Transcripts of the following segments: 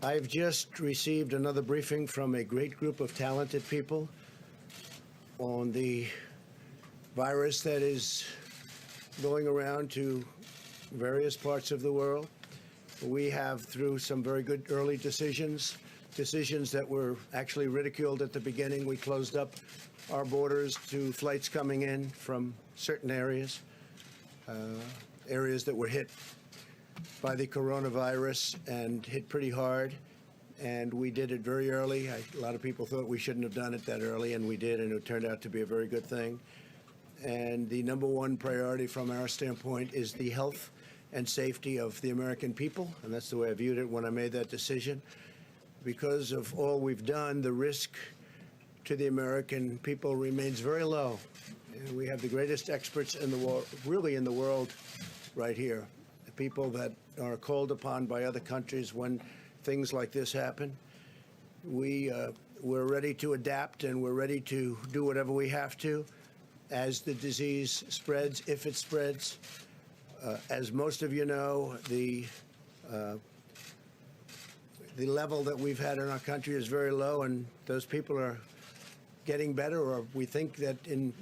I've just received another briefing from a great group of talented people on the virus that is going around to various parts of the world. We have, through some very good early decisions that were actually ridiculed at the beginning, we closed up our borders to flights coming in from certain areas, areas that were hit by the coronavirus and hit pretty hard. And we did it very early. A lot of people thought we shouldn't have done it that early, and we did, and it turned out to be a very good thing. And the number one priority from our standpoint is the health and safety of the American people, and that's the way I viewed it when I made that decision. Because of all we've done, the risk to the American people remains very low. And we have the greatest experts in the world, really in the world, right here. The people that are called upon by other countries when things like this happen. We're ready to adapt, and we're ready to do whatever we have to as the disease spreads, if it spreads. As most of you know, the level that we've had in our country is very low, and those people are getting better, or we think that in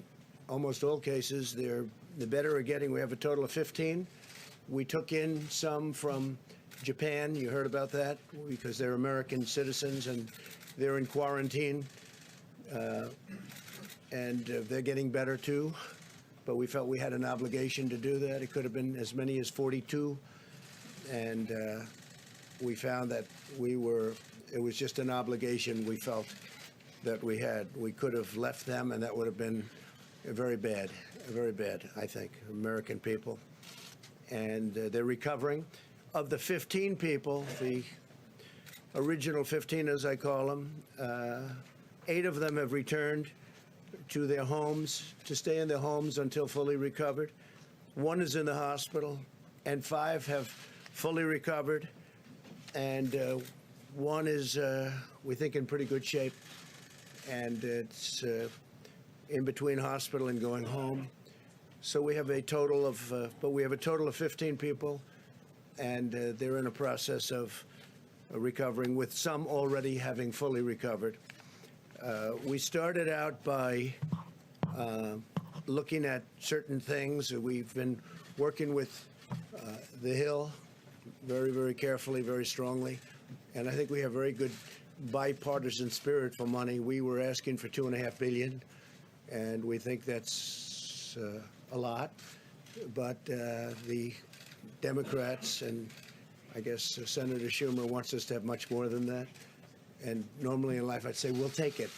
almost all cases, the better are getting. We have a total of 15. We took in some from Japan. You heard about that, because they're American citizens and they're in quarantine, and they're getting better too. But we felt we had an obligation to do that. It could have been as many as 42, and we found that it was just an obligation we felt that we had. We could have left them, and that would have been very bad, I think, American people. And they're recovering. Of the 15 people, the original 15, as I call them, 8 of them have returned to their homes, to stay in their homes until fully recovered. 1 is in the hospital, and 5 have fully recovered. And 1 is, we think, in pretty good shape. And it's in between hospital and going home. So we have a total of, 15 people, and they're in a process of recovering, with some already having fully recovered. We started out by looking at certain things. We've been working with the Hill very, very carefully, very strongly, and I think we have very good bipartisan spirit for money. We were asking for $2.5 billion, and we think that's a lot, but the Democrats and I guess Senator Schumer wants us to have much more than that. And normally in life I'd say, we'll take it.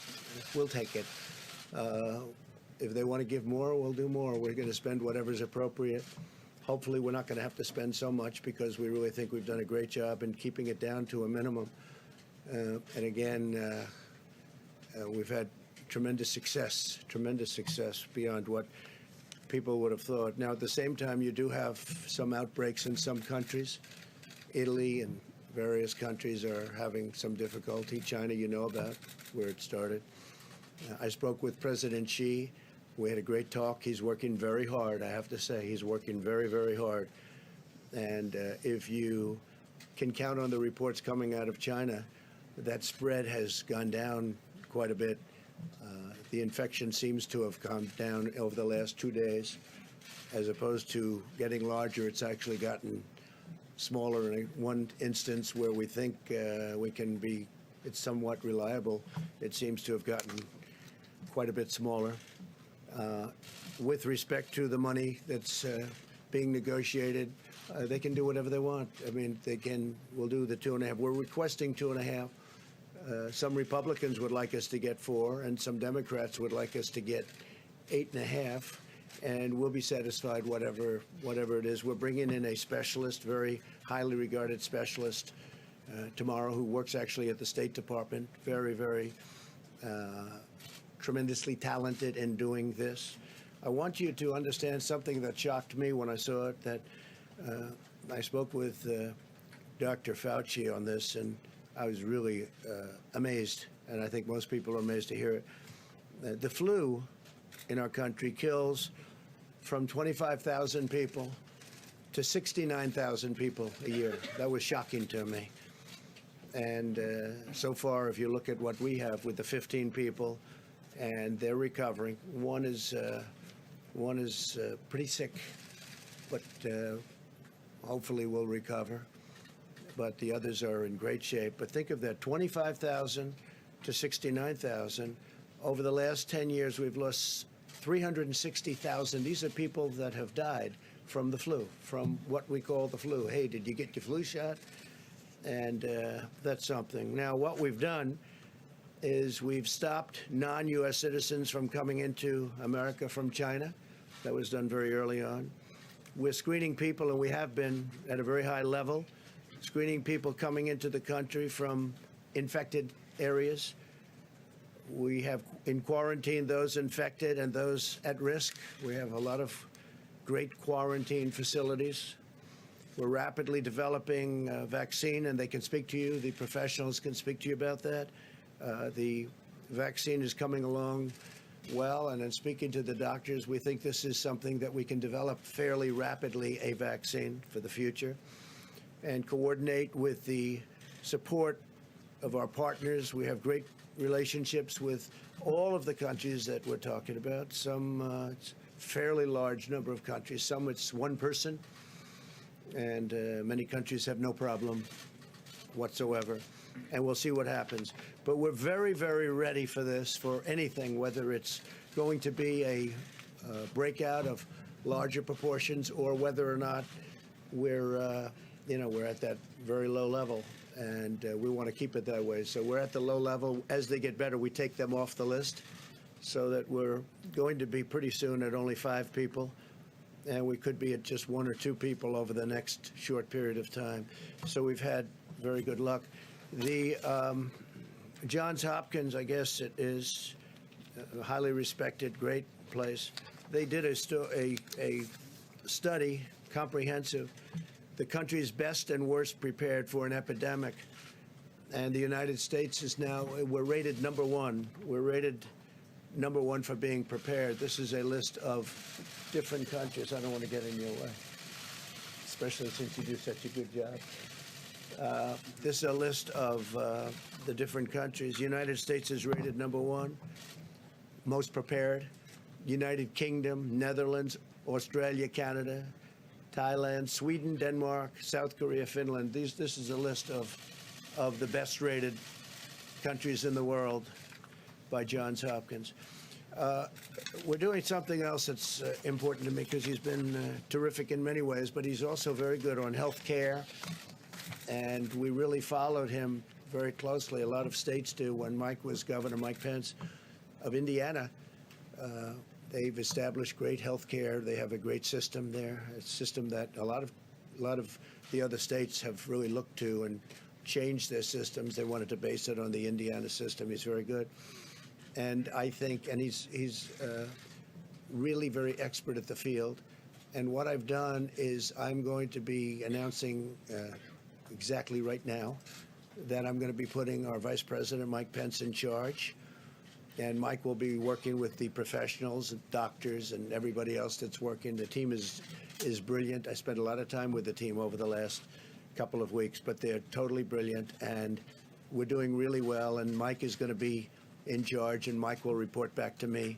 We'll take it. If they want to give more, we'll do more. We're going to spend whatever's appropriate. Hopefully we're not going to have to spend so much, because we really think we've done a great job in keeping it down to a minimum. And again, we've had tremendous success beyond what people would have thought. Now, at the same time, you do have some outbreaks in some countries. Italy and various countries are having some difficulty. China, you know about where it started. I spoke with President Xi. We had a great talk. He's working very hard, I have to say. He's working very, very hard. And if you can count on the reports coming out of China, that spread has gone down quite a bit. The infection seems to have come down over the last 2 days. As opposed to getting larger, it's actually gotten smaller. In one instance where we think it's somewhat reliable, it seems to have gotten quite a bit smaller. With respect to the money that's being negotiated, they can do whatever they want. I mean, we'll do the 2.5. We're requesting 2.5. Some Republicans would like us to get 4, and some Democrats would like us to get 8.5, and we'll be satisfied whatever it is. We're bringing in a specialist, very highly regarded specialist, tomorrow, who works actually at the State Department, very, very tremendously talented in doing this. I want you to understand something that shocked me when I saw it, that I spoke with Dr. Fauci on this, and I was really amazed, and I think most people are amazed to hear it. The flu in our country kills from 25,000 people to 69,000 people a year. That was shocking to me. And so far, if you look at what we have with the 15 people, and they're recovering. One is pretty sick, but hopefully will recover. But the others are in great shape. But think of that, 25,000 to 69,000. Over the last 10 years, we've lost 360,000. These are people that have died from the flu, from what we call the flu. Hey, did you get your flu shot? And that's something. Now, what we've done is we've stopped non-U.S. citizens from coming into America from China. That was done very early on. We're screening people, and we have been at a very high level, screening people coming into the country from infected areas. We have in quarantine those infected and those at risk. We have a lot of great quarantine facilities. We're rapidly developing a vaccine, and they can speak to you. The professionals can speak to you about that. The vaccine is coming along well, and in speaking to the doctors, we think this is something that we can develop fairly rapidly, a vaccine for the future, and coordinate with the support of our partners. We have great relationships with all of the countries that we're talking about. Some it's a fairly large number of countries. Some it's one person, and many countries have no problem whatsoever. And we'll see what happens. But we're very, very ready for this, for anything, whether it's going to be a breakout of larger proportions or whether or not we're at that very low level. And we want to keep it that way. So we're at the low level. As they get better, we take them off the list so that we're going to be pretty soon at only 5 people. And we could be at just 1 or 2 people over the next short period of time. So we've had very good luck. The Johns Hopkins, I guess it is a highly respected, great place. They did a study, comprehensive, the countries best and worst prepared for an epidemic. And the United States is now, we're rated number 1. We're rated number 1 for being prepared. This is a list of different countries. I don't want to get in your way, especially since you do such a good job. This is a list of the different countries. The United States is rated number 1, most prepared. United Kingdom, Netherlands, Australia, Canada, Thailand, Sweden, Denmark, South Korea, Finland. This is a list of the best rated countries in the world by Johns Hopkins. We're doing something else that's important to me because he's been terrific in many ways, but he's also very good on health care. And we really followed him very closely. A lot of states do. When Mike was governor, Mike Pence of Indiana, they've established great health care. They have a great system there, a system that a lot of the other states have really looked to and changed their systems. They wanted to base it on the Indiana system. He's very good. And I think, and he's really very expert at the field. And what I've done is I'm going to be announcing exactly right now that I'm going to be putting our Vice President, Mike Pence, in charge. And Mike will be working with the professionals, doctors, and everybody else that's working. The team is brilliant. I spent a lot of time with the team over the last couple of weeks, but they're totally brilliant, and we're doing really well. And Mike is going to be in charge, and Mike will report back to me.